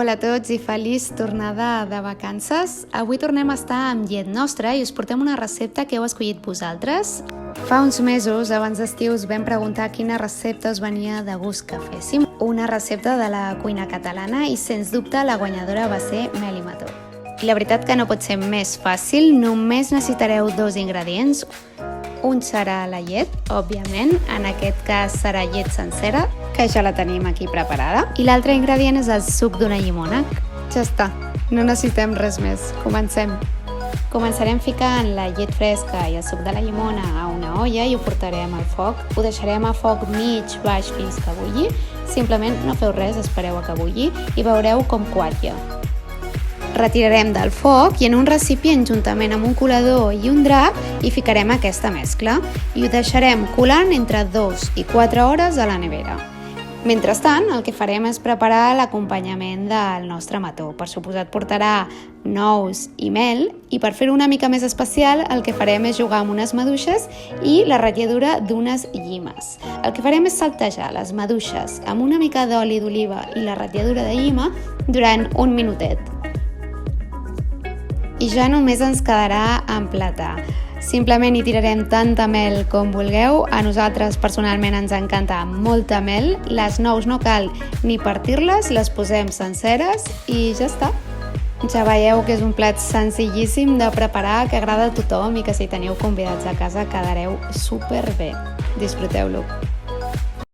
Hola a tots i feliç tornada de vacances. Avui tornem a estar amb llet nostra i us portem una recepta que heu escollit vosaltres. Fa uns mesos, abans d'estiu, us vam preguntar quina recepta us venia de gust que féssim. Una recepta de la cuina catalana i, sens dubte, la guanyadora va ser mel i mató. I la veritat que no pot ser més fàcil, només necessitareu 2 ingredients. Un serà la llet, òbviament, en aquest cas serà llet sencera, que ja la tenim aquí preparada. I l'altre ingredient és el suc d'una llimona. Ja està, no necessitem res més. Comencem. Començarem ficant la llet fresca i el suc de la llimona a una olla i ho portarem al foc. Ho deixarem a foc mig baix fins que bulli. Simplement no feu res, espereu a que bulli i veureu com quatlla. Retirarem del foc i en un recipient juntament amb un colador i un drap hi ficarem aquesta mescla i ho deixarem colant entre 2 i 4 hores a la nevera. Mentrestant, el que farem és preparar l'acompanyament del nostre mató. Per suposat portarà nous i mel i per fer-ho una mica més especial el que farem és jugar amb unes maduixes i la ratlladura d'unes llimes. El que farem és saltejar les maduixes amb una mica d'oli d'oliva i la ratlladura de llima durant un minutet. I ja només ens quedarà emplatar. Simplement hi tirarem tanta mel com vulgueu. A nosaltres personalment ens encanta molta mel. Les nous no cal ni partir-les, les posem senceres i ja està. Ja veieu que és un plat senzillíssim de preparar, que agrada a tothom i que si teniu convidats a casa quedareu superbé. Disfruteu-lo.